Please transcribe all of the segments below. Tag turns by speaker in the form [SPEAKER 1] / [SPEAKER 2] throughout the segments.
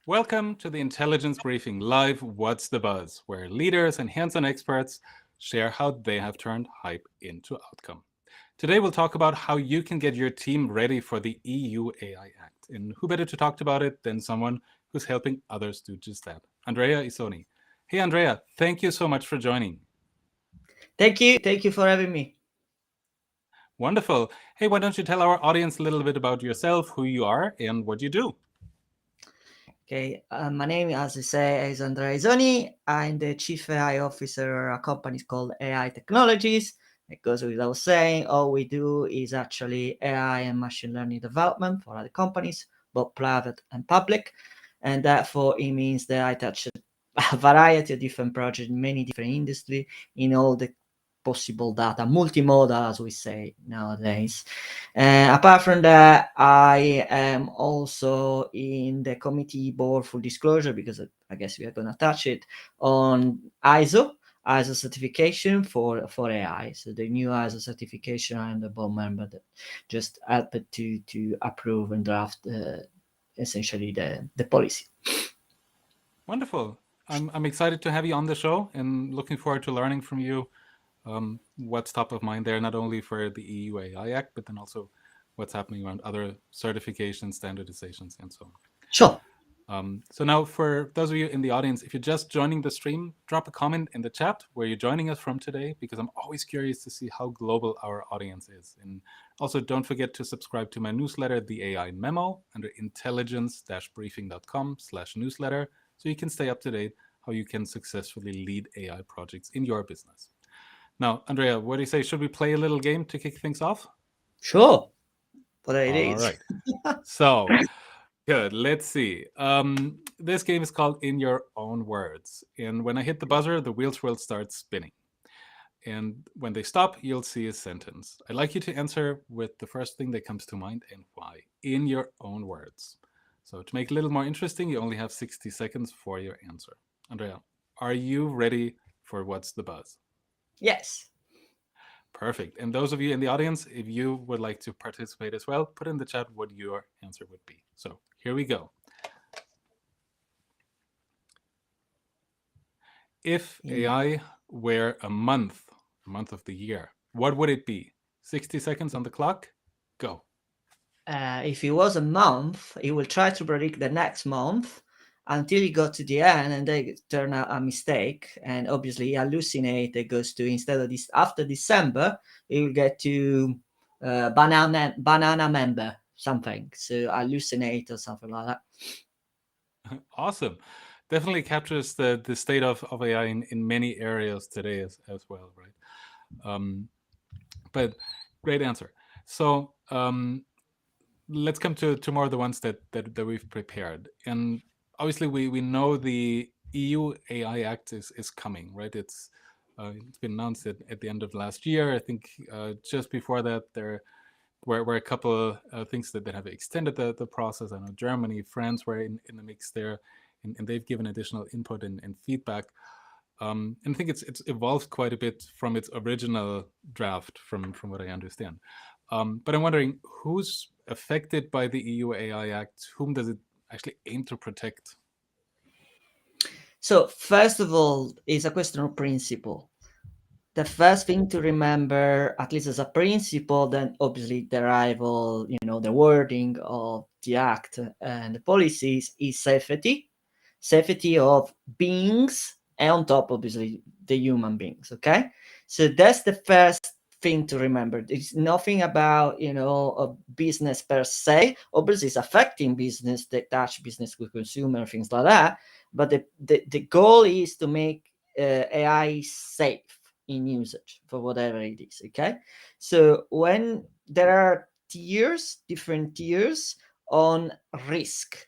[SPEAKER 1] Welcome to the Intelligence Briefing Live What's the Buzz, where leaders and hands-on experts share how they have turned hype into outcome. Today we'll talk about how you can get your team ready for the EU AI Act. And who better to talk about it than someone who's helping others do just that? Andrea Isoni. Hey Andrea, thank you so much for joining.
[SPEAKER 2] Thank you for having me.
[SPEAKER 1] Wonderful. Hey, why don't you tell our audience a little bit about yourself, who you are, and what you do?
[SPEAKER 2] Okay, my name, as I say, is Andrea Isoni. I'm the Chief AI Officer at a company called AI Technologies. It goes without saying, all we do is actually AI and machine learning development for other companies, both private and public. And therefore, it means that I touch a variety of different projects in many different industries in all the possible data, multimodal, as we say nowadays. Apart from that, I am also in the committee board for disclosure, because I guess we are going to touch it, on ISO certification for AI. So the new ISO certification, I'm the board member that just helped to approve and draft essentially the policy.
[SPEAKER 1] Wonderful. I'm excited to have you on the show and looking forward to learning from you what's top of mind there, not only for the EU AI Act, but then also what's happening around other certifications, standardizations, and so on.
[SPEAKER 2] Sure.
[SPEAKER 1] So now for those of you in the audience, if you're just joining the stream, drop a comment in the chat where you're joining us from today, because I'm always curious to see how global our audience is. And also don't forget to subscribe to my newsletter, The AI Memo, under intelligence-briefing.com/newsletter, so you can stay up to date how you can successfully lead AI projects in your business. Now, Andrea, what do you say? Should we play a little game to kick things off?
[SPEAKER 2] Sure. What it
[SPEAKER 1] All
[SPEAKER 2] is.
[SPEAKER 1] right. So, good. Let's see. This game is called In Your Own Words. And when I hit the buzzer, the wheels will start spinning. And when they stop, you'll see a sentence. I'd like you to answer with the first thing that comes to mind and why, in your own words. So to make it a little more interesting, you only have 60 seconds for your answer. Andrea, are you ready for What's the Buzz?
[SPEAKER 2] Yes.
[SPEAKER 1] Perfect. And those of you in the audience, if you would like to participate as well, put in the chat what your answer would be. So here we go. If AI were a month of the year, what would it be? 60 seconds on the clock. Go.
[SPEAKER 2] If it was a month, it will try to predict the next month until you go to the end and they turn out a mistake. And obviously, hallucinate. It goes to, instead of this, after December, it will get to banana member something. So hallucinate or something like that.
[SPEAKER 1] Awesome. Definitely captures the state of AI in many areas today as well, right? But great answer. So let's come to more of the ones that we've prepared. And obviously, we know the EU AI Act is coming, right? It's been announced at the end of last year. I think just before that, there were a couple of things that have extended the process. I know Germany, France were in the mix there, and they've given additional input and feedback. And I think it's evolved quite a bit from its original draft, from what I understand. But I'm wondering, who's affected by the EU AI Act? Whom does it actually aim to protect?
[SPEAKER 2] So first of all, it's a question of principle. The first thing to remember, at least as a principle, then obviously derive all, the wording of the act and the policies, is safety of beings, and on top, obviously, the human beings. Okay, so that's the first thing to remember. It's nothing about a business per se. Obviously, it's affecting business, that touch business with consumer, things like that. But the goal is to make AI safe in usage for whatever it is. Okay, so when there are different tiers on risk.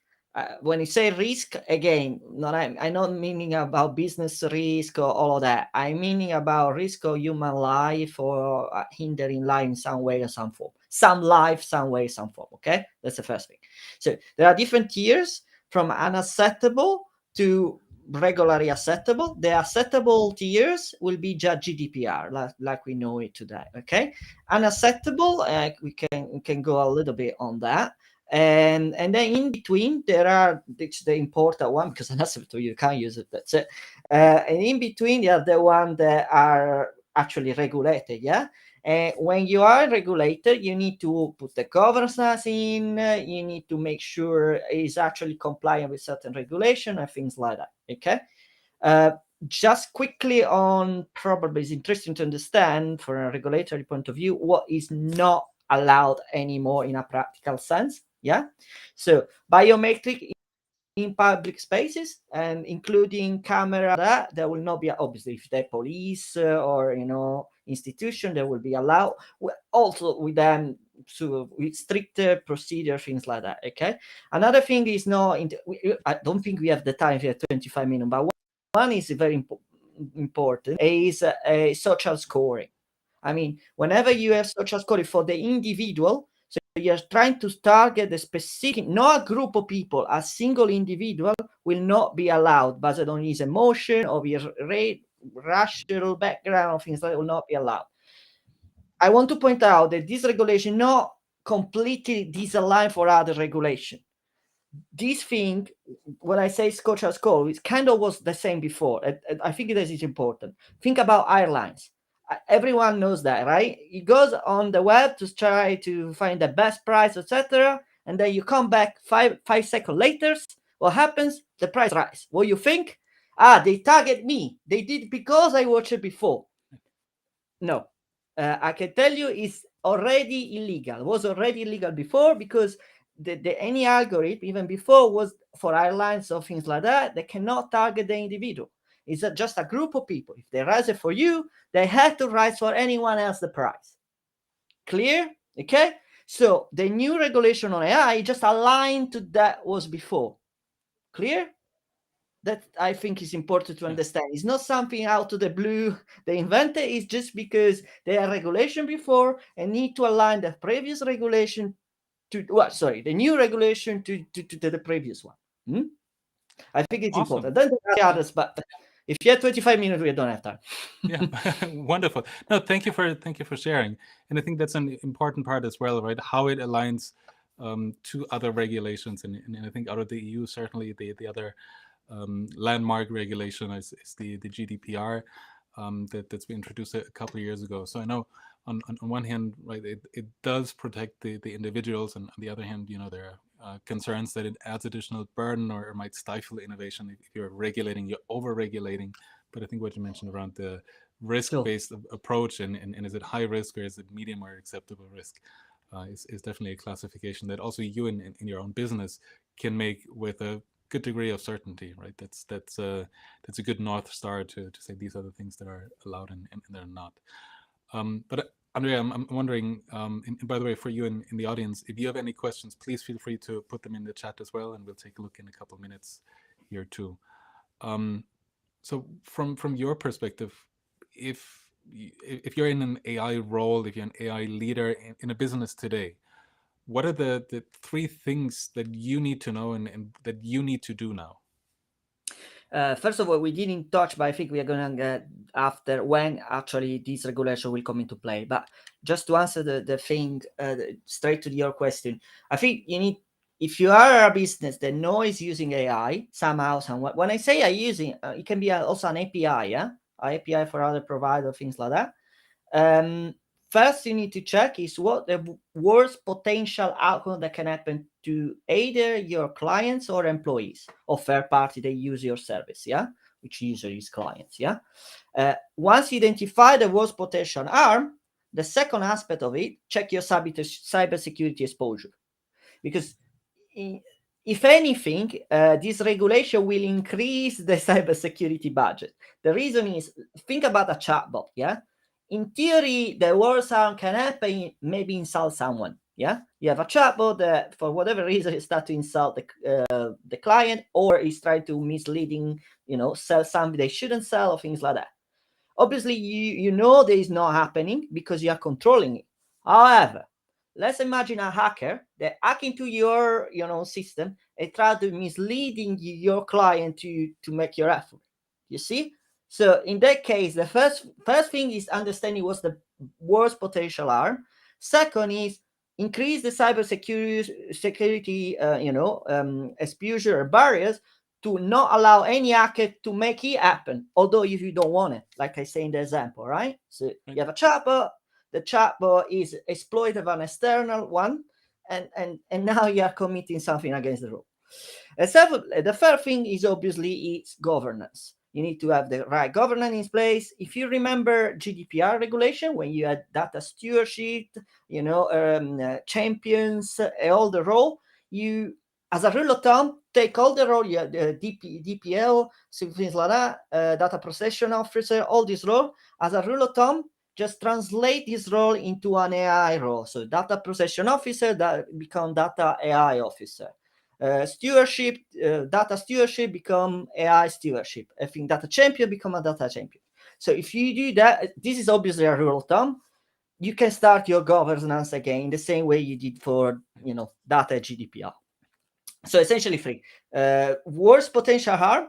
[SPEAKER 2] When you say risk, again, I'm not meaning about business risk or all of that. I'm meaning about risk of human life or hindering life in some way or some form. Some life, some way, some form. Okay, that's the first thing. So there are different tiers from unacceptable to regularly acceptable. The acceptable tiers will be just GDPR, like we know it today. Okay, unacceptable, we can go a little bit on that. And then in between there are the important one, because another you can't use it, that's it. And in between you are the one that are actually regulated. And when you are regulated, you need to put the governance in, you need to make sure it's actually compliant with certain regulation and things like that. Okay. Just quickly on, probably it's interesting to understand from a regulatory point of view what is not allowed anymore in a practical sense. So biometric in public spaces, and including camera, that there will not be, obviously if the police or institution, there will be allowed, also with them, so with stricter procedure, things like that. Okay. Another thing is I don't think we have the time here, 25 minutes, but one is very important, is a social scoring. I mean, whenever you have social scoring for the individual, so you're trying to target the specific, not a group of people, a single individual will not be allowed based on his emotion or his racial background, things like that will not be allowed. I want to point out that this regulation not completely disaligned for other regulation. This thing, when I say social score, it kind of was the same before. I think this is important. Think about airlines. Everyone knows that, right? It goes on the web to try to find the best price, etc. And then you come back five seconds later. What happens? The price rise. What you think? They target me. They did because I watched it before. No, I can tell you it's already illegal. It was already illegal before, because any algorithm, even before, was for airlines or things like that. They cannot target the individual. It's just a group of people. If they raise it for you, they have to raise for anyone else the price. Clear? Okay. So the new regulation on AI just aligned to that was before. Clear? That I think is important to understand. It's not something out of the blue they invented. It's just because they had regulation before and need to align the previous regulation to the new regulation to the previous one. I think it's
[SPEAKER 1] Awesome.
[SPEAKER 2] important. Then there are others, but if you have 25 minutes, we don't have time.
[SPEAKER 1] Yeah, wonderful. No, thank you for sharing. And I think that's an important part as well, right? How it aligns to other regulations, and I think out of the EU, certainly the other landmark regulation is the GDPR that's been introduced a couple of years ago. So I know on one hand, right, it does protect the individuals, and on the other hand, there are concerns that it adds additional burden or might stifle innovation if you're regulating, you're over-regulating. But I think what you mentioned around the risk-based approach, and is it high risk or is it medium or acceptable risk, is definitely a classification that also you in your own business can make with a good degree of certainty, right? That's a good North Star to say these are the things that are allowed and they're not. But Andrea, I'm wondering, and by the way, for you in the audience, if you have any questions, please feel free to put them in the chat as well, and we'll take a look in a couple of minutes here too. So from your perspective, if you're in an AI role, if you're an AI leader in a business today, what are the three things that you need to know and that you need to do now?
[SPEAKER 2] First of all, we didn't touch, but I think we are going to get after when actually this regulation will come into play. But just to answer the thing straight to your question, I think you need, if you are a business that knows using AI somehow, somewhat. When I say AI using, it can be also an API, an API for other providers, things like that. First, you need to check is what the worst potential outcome that can happen to either your clients or employees or third party that use your service, which usually is clients, Once you identify the worst potential harm, the second aspect of it, check your cybersecurity exposure, because if anything, this regulation will increase the cybersecurity budget. The reason is, think about a chatbot, In theory, the worst harm can happen, maybe insult someone, You have a chatbot that, for whatever reason, start to insult the client, or is trying to misleading, sell something they shouldn't sell, or things like that. Obviously, you know this is not happening because you are controlling it. However, let's imagine a hacker that hack into your system and try to misleading your client to make your effort. You see? So in that case, the first thing is understanding what's the worst potential harm. Second is increase the security exposure barriers to not allow any hacker to make it happen, although if you don't want it, like I say in the example, right? So you have a chatbot, the chatbot is exploited by an external one, and now you are committing something against the rule. The third thing is obviously its governance. You need to have the right governance in place. If you remember GDPR regulation, when you had data stewardship, champions, all the role, you, as a rule of thumb, take all the role, the DPL, things like that, data protection officer, all this role. As a rule of thumb, just translate this role into an AI role. So data protection officer that become data AI officer. Stewardship, data stewardship become AI stewardship. I think data champion become a data champion. So if you do that, this is obviously a rule of thumb. You can start your governance again the same way you did for data GDPR. So essentially, three worst potential harm.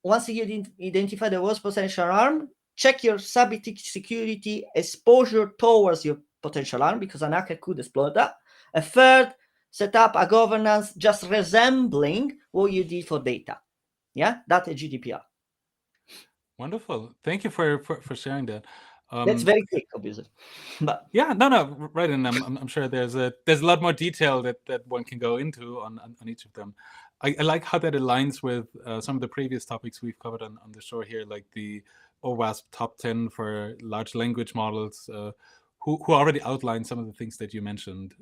[SPEAKER 2] Once you identify the worst potential harm, check your cybersecurity exposure towards your potential harm, because an hacker could exploit that. A third, set up a governance just resembling what you did for data. Yeah, that's a GDPR.
[SPEAKER 1] Wonderful. Thank you for sharing that.
[SPEAKER 2] That's very quick, obviously. But
[SPEAKER 1] yeah, no, right, and I'm sure there's a lot more detail that one can go into on each of them. I like how that aligns with some of the previous topics we've covered on the show here, like the OWASP top 10 for large language models, who already outlined some of the things that you mentioned.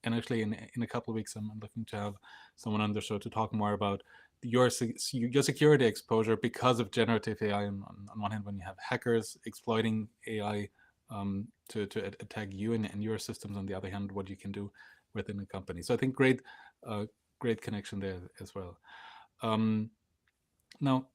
[SPEAKER 1] And actually, in a couple of weeks, I'm looking to have someone on the show to talk more about your security exposure because of generative AI. On one hand, when you have hackers exploiting AI to attack you and your systems, on the other hand, what you can do within a company. So I think great connection there as well. Now,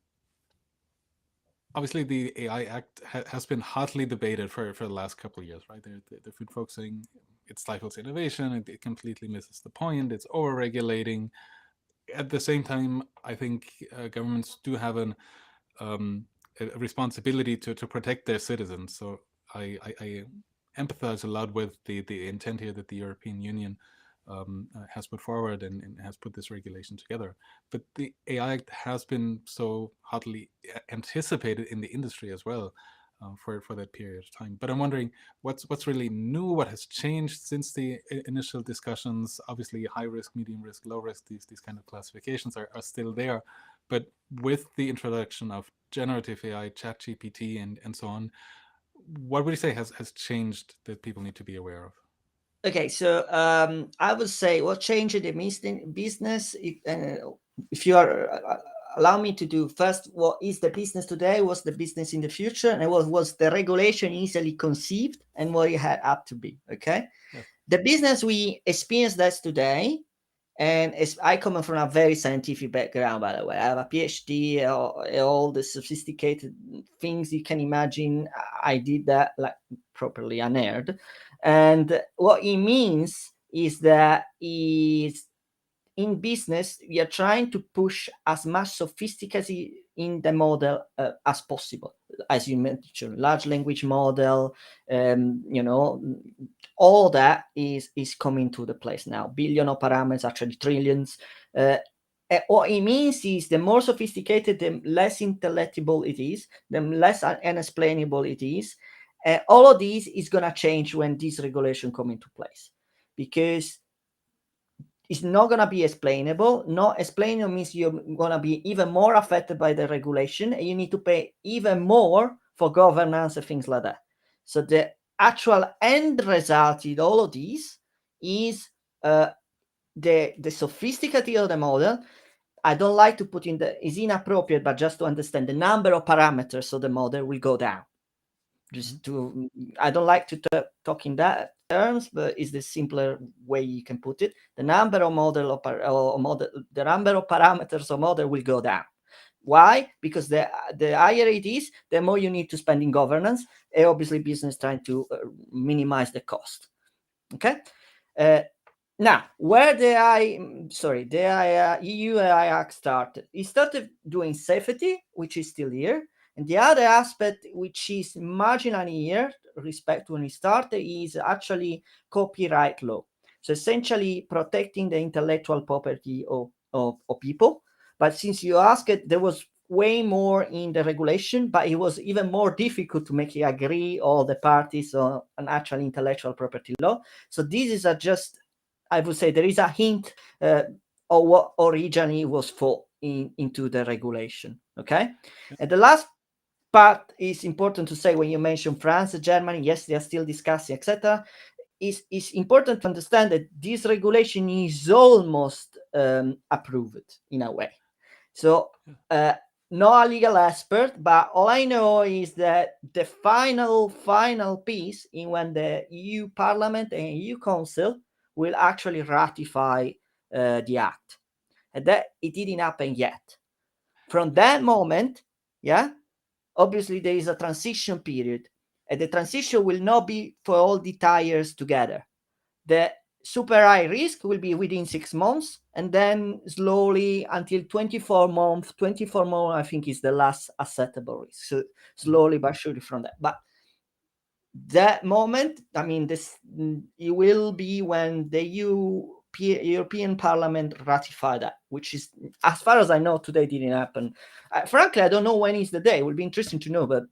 [SPEAKER 1] obviously, the AI Act has been hotly debated for the last couple of years, right? They've been focusing, it stifles innovation, it completely misses the point, it's over-regulating. At the same time, I think governments do have a responsibility to protect their citizens. So I empathize a lot with the intent here that the European Union has put forward and has put this regulation together. But the AI Act has been so hotly anticipated in the industry as well for that period of time. But I'm wondering what's really new, what has changed since the initial discussions. Obviously, high risk, medium risk, low risk, these kind of classifications are still there. But with the introduction of generative AI, ChatGPT, and so on, what would you say has changed that people need to be aware of?
[SPEAKER 2] Okay, so I would say what changed the business, if you are allow me to do first, what is the business today, what's the business in the future, and what was the regulation easily conceived and what it had up to be, okay? Yes. The business we experience that's today, and I come from a very scientific background, by the way. I have a PhD, all the sophisticated things you can imagine. I did that like properly, a nerd. And what it means is that in business, we are trying to push as much sophisticacy in the model as possible. As you mentioned, large language model, all that is coming to the place now. Billion of parameters, actually trillions. What it means is the more sophisticated, the less intelligible it is, the less unexplainable it is. All of these is going to change when this regulation come into place, because it's not going to be explainable. Not explainable means you're going to be even more affected by the regulation, and you need to pay even more for governance and things like that. So the actual end result in all of these is the sophisticacy of the model. I don't like to put in is inappropriate, but just to understand the number of parameters of the model will go down. I don't like to talk in that terms, but it's the simpler way you can put it. The number of the number of parameters of model will go down. Why? Because the higher it is, the more you need to spend in governance, and obviously business trying to minimize the cost. Okay. Now, where the EU AI Act started, it started doing safety, which is still here. And the other aspect, which is marginal here, respect to when we started, is actually copyright law. So essentially protecting the intellectual property of people. But since you asked it, there was way more in the regulation, but it was even more difficult to make it agree all the parties on an actual intellectual property law. So this is just, I would say, there is a hint of what originally was thought into the regulation. Okay, and the last part is important to say when you mention France, Germany, yes, they are still discussing, etc. It's important to understand that this regulation is almost approved in a way. So not a legal expert, but all I know is that the final piece in when the EU Parliament and EU Council will actually ratify the act, and that it didn't happen yet. From that moment, yeah, obviously there is a transition period, and the transition will not be for all the tires together. The super high risk will be within 6 months, and then slowly until 24 months. 24 months, I think, is the last acceptable risk. So slowly but surely from that. But that moment, I mean, it will be when the European Parliament ratify that, which is, as far as I know, today didn't happen. Frankly, I don't know when is the day. It would be interesting to know, but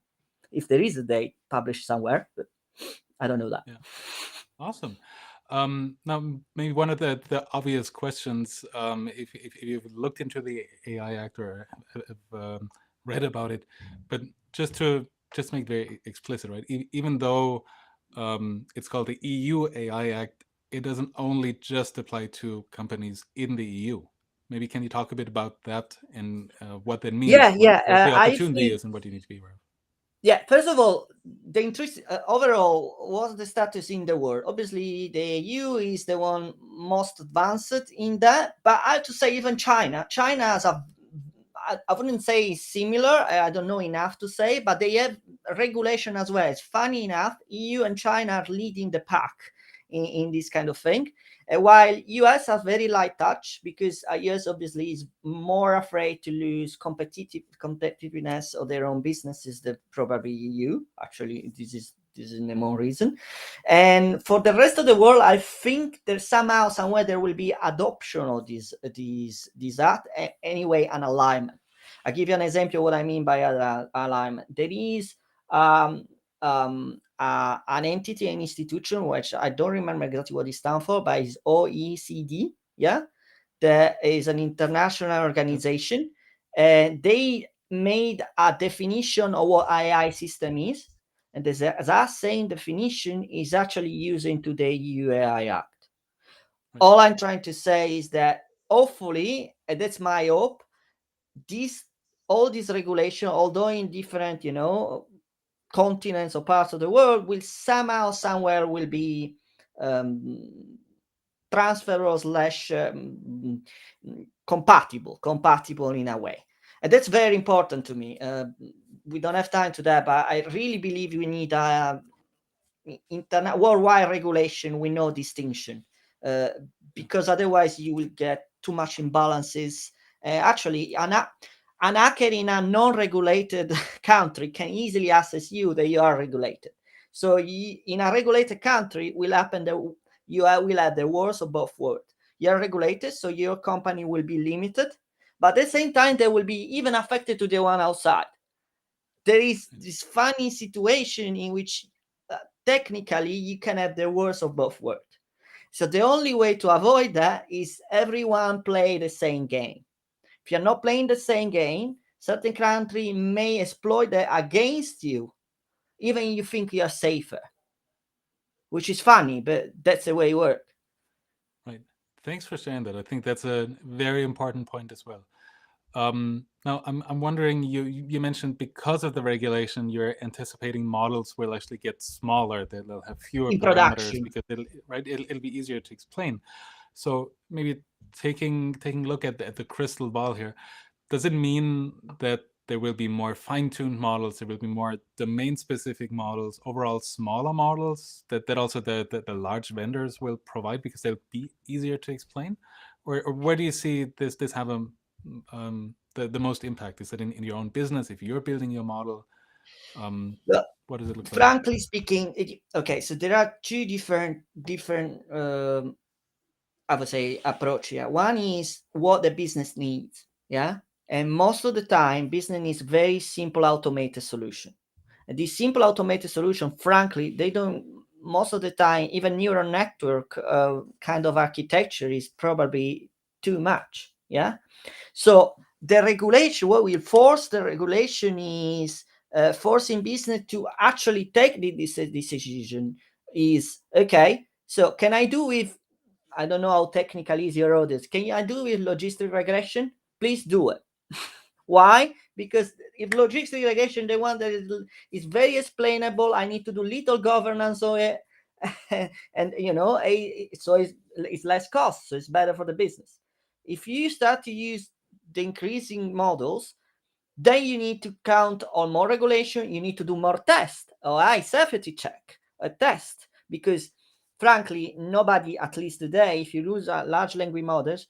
[SPEAKER 2] if there is a date published somewhere, but I don't know that.
[SPEAKER 1] Yeah. Awesome. Now, maybe one of the obvious questions, if you've looked into the AI Act or have read about it, but just make very explicit, right? Even though it's called the EU AI Act, it doesn't only just apply to companies in the EU. Maybe can you talk a bit about that and what that means?
[SPEAKER 2] Yeah,
[SPEAKER 1] what the opportunity is and what you need to be aware of.
[SPEAKER 2] Yeah, first of all, the interest overall, what's the status in the world? Obviously, the EU is the one most advanced in that, but I have to say even China has I wouldn't say similar, I don't know enough to say, but they have regulation as well. It's funny enough, EU and China are leading the pack in this kind of thing, while US has very light touch, because US obviously is more afraid to lose competitiveness of their own businesses than probably EU. Actually, this is the more reason. And for the rest of the world, I think there's somehow, somewhere, there will be adoption of this act, anyway, an alignment. I'll give you an example of what I mean by alignment. There is an entity, an institution, which I don't remember exactly what it stands for, but it's OECD. Yeah, that is an international organization, and they made a definition of what AI system is, and that same definition is actually used into the EU AI Act. All I'm trying to say is that hopefully, and that's my hope, all this regulation, although in different, continents or parts of the world, will somehow, somewhere, will be transferable / compatible in a way. And that's very important to me. We don't have time to that, but I really believe we need a worldwide regulation with no distinction, because otherwise you will get too much imbalances. Actually, an hacker in a non-regulated country can easily access you that you are regulated. So in a regulated country, will happen that you will have the worst of both worlds. You are regulated, so your company will be limited, but at the same time, they will be even affected to the one outside. There is this funny situation in which technically you can have the worst of both worlds. So the only way to avoid that is everyone play the same game. If you're not playing the same game, certain country may exploit that against you, even if you think you're safer, which is funny, but that's the way it works.
[SPEAKER 1] Right. Thanks for sharing that. I think that's a very important point as well. Now, I'm wondering, you mentioned because of the regulation, you're anticipating models will actually get smaller, that they'll have fewer parameters because it'll be easier to explain. So maybe taking a look at the crystal ball here, does it mean that there will be more fine-tuned models, there will be more domain-specific models, overall smaller models that also the large vendors will provide because they'll be easier to explain? Or where do you see this have a the most impact? Is it in your own business, if you're building your model?
[SPEAKER 2] Well,
[SPEAKER 1] what does it look like?
[SPEAKER 2] Frankly speaking, okay, so there are two different I would say approach here. One is what the business needs, yeah, and most of the time business needs very simple automated solution. And this simple automated solution, frankly, they don't, most of the time, even neural network kind of architecture is probably too much, yeah. So the regulation, what will force the regulation is forcing business to actually take this decision is, okay, so can I do with, I don't know how technical is your audience, can I do with logistic regression? Please do it. Why? Because if logistic regression, the one that is very explainable, I need to do little governance on it, and so it's less cost, so it's better for the business. If you start to use the increasing models, then you need to count on more regulation, you need to do more tests, or safety check, a test, because frankly, nobody, at least today, if you use large language models,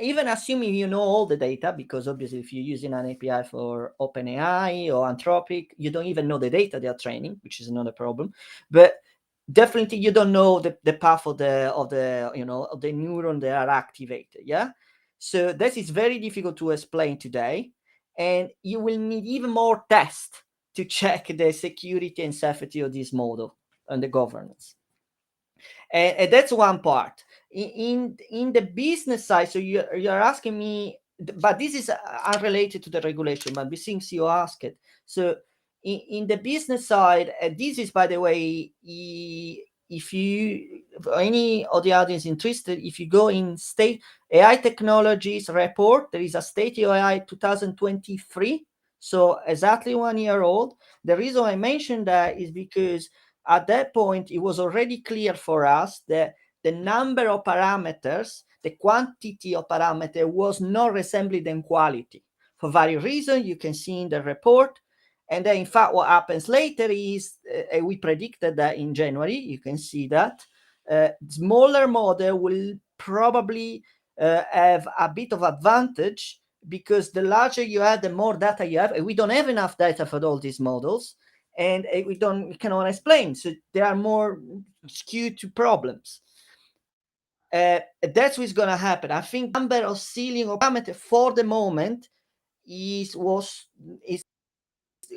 [SPEAKER 2] even assuming you know all the data, because obviously if you're using an API for OpenAI or Anthropic, you don't even know the data they are training, which is another problem. But definitely you don't know the path of the neuron that are activated. Yeah. So this is very difficult to explain today. And you will need even more tests to check the security and safety of this model and the governance. And that's one part. In the business side, so you're asking me, but this is unrelated to the regulation, but since you ask it, so in the business side, this is, by the way, if you, any of the audience interested, if you go in State AI Technologies report, there is a State AI 2023, so exactly 1 year old. The reason I mentioned that is because at that point, it was already clear for us that the number of parameters, the quantity of parameters was not resembling the quality. For various reasons, you can see in the report. And then, in fact, what happens later is, we predicted that in January, you can see that, smaller model will probably have a bit of advantage, because the larger you have, the more data you have. And we don't have enough data for all these models. And we cannot explain. So they are more skewed to problems. That's what's going to happen. I think the number of ceiling of parameters for the moment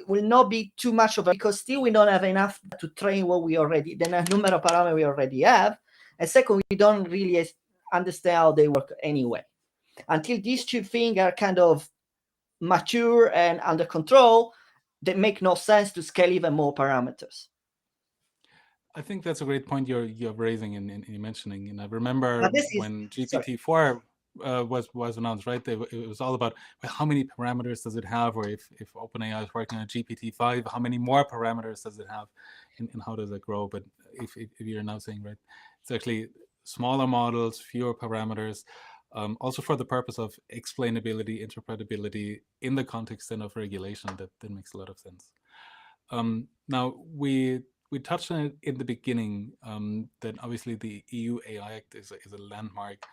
[SPEAKER 2] will not be too much of a, because still we don't have enough to train the number of parameters we already have. And second, we don't really understand how they work anyway. Until these two things are kind of mature and under control, they make no sense to scale even more parameters.
[SPEAKER 1] I think that's a great point you're raising and mentioning. And I remember when GPT-4 was announced, right? It was all about, well, how many parameters does it have, or if OpenAI is working on GPT-5, how many more parameters does it have, and how does it grow? But if you're now saying, right, it's actually smaller models, fewer parameters, also for the purpose of explainability, interpretability in the context then of regulation. That makes a lot of sense. Now we touched on it in the beginning, that obviously the EU AI Act is a landmark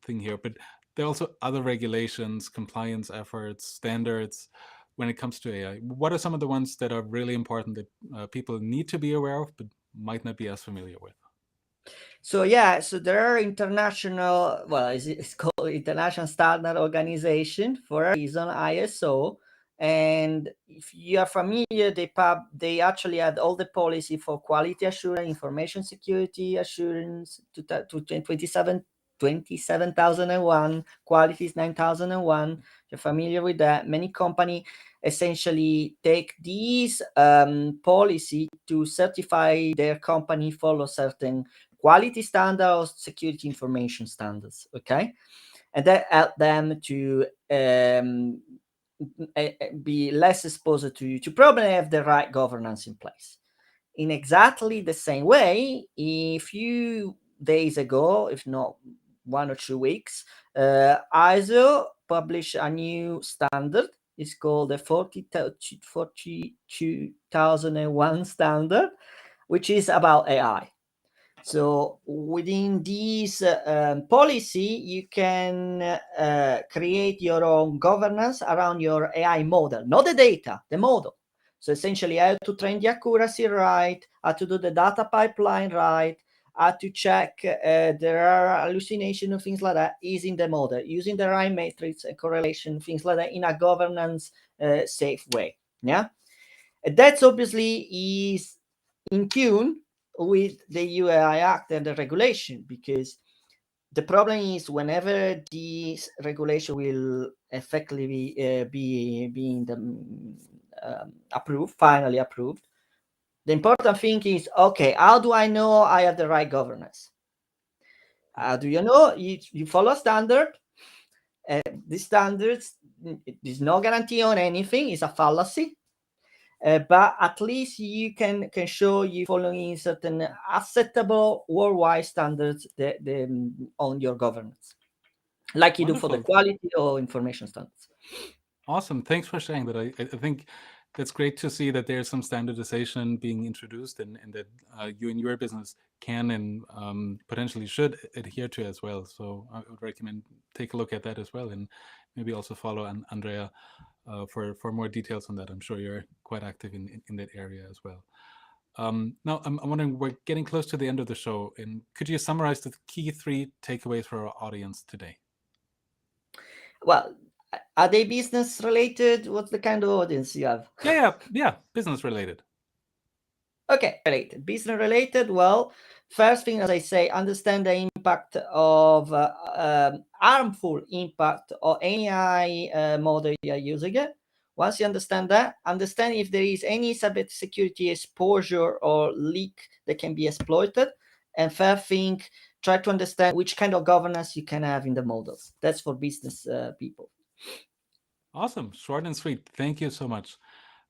[SPEAKER 1] thing here, but there are also other regulations, compliance efforts, standards when it comes to AI. What are some of the ones that are really important that people need to be aware of, but might not be as familiar with?
[SPEAKER 2] So so there are international, well, it's called International Standard Organization for a reason, ISO. And if you are familiar, they actually had all the policy for quality assurance, information security assurance to 27001, quality is 9001. You're familiar with that. Many companies essentially take these policy to certify their company follow certain quality standards, security information standards, okay? And that help them to be less exposed to problem, have the right governance in place. In exactly the same way, a few days ago, if not 1 or 2 weeks, ISO published a new standard. It's called the 42001 standard, which is about AI. So within this policy, you can create your own governance around your AI model, not the data, the model. So essentially, how to train the accuracy right, how to do the data pipeline right, how to check there are hallucination and things like that is in the model, using the right metrics and correlation, things like that in a governance safe way. Yeah, that's obviously is in tune with the EU AI Act and the regulation, because the problem is whenever this regulation will effectively be approved, finally approved, the important thing is, okay, how do I know I have the right governance? How do you know? You follow a standard. These standards, there's no guarantee on anything. It's a fallacy. But at least you can show you following certain acceptable worldwide standards on your governance, like you
[SPEAKER 1] Wonderful.
[SPEAKER 2] do for the quality or information standards.
[SPEAKER 1] Awesome. Thanks for sharing that. I think that's great to see that there's some standardization being introduced and that you and your business can and potentially should adhere to as well. So I would recommend take a look at that as well, and maybe also follow Andrea for more details on that. I'm sure you're quite active in that area as well. Now, I'm wondering, we're getting close to the end of the show, and could you summarize the key 3 takeaways for our audience today?
[SPEAKER 2] Well, are they business related? What's the kind of audience you have?
[SPEAKER 1] Yeah, business related.
[SPEAKER 2] Okay, related, business related. Well, first thing, as I say, understand the impact of harmful impact of any AI model you are using it. Once you understand that, understand if there is any cybersecurity exposure or leak that can be exploited. And third thing, try to understand which kind of governance you can have in the models. That's for business people.
[SPEAKER 1] Awesome. Short and sweet. Thank you so much.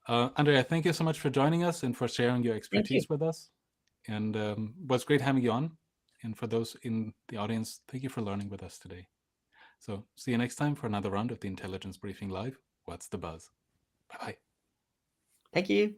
[SPEAKER 1] Andrea, thank you so much for joining us and for sharing your expertise with us. And it was great having you on. And for those in the audience, thank you for learning with us today. So see you next time for another round of the Intelligence Briefing Live. What's the buzz? Bye-bye.
[SPEAKER 2] Thank you.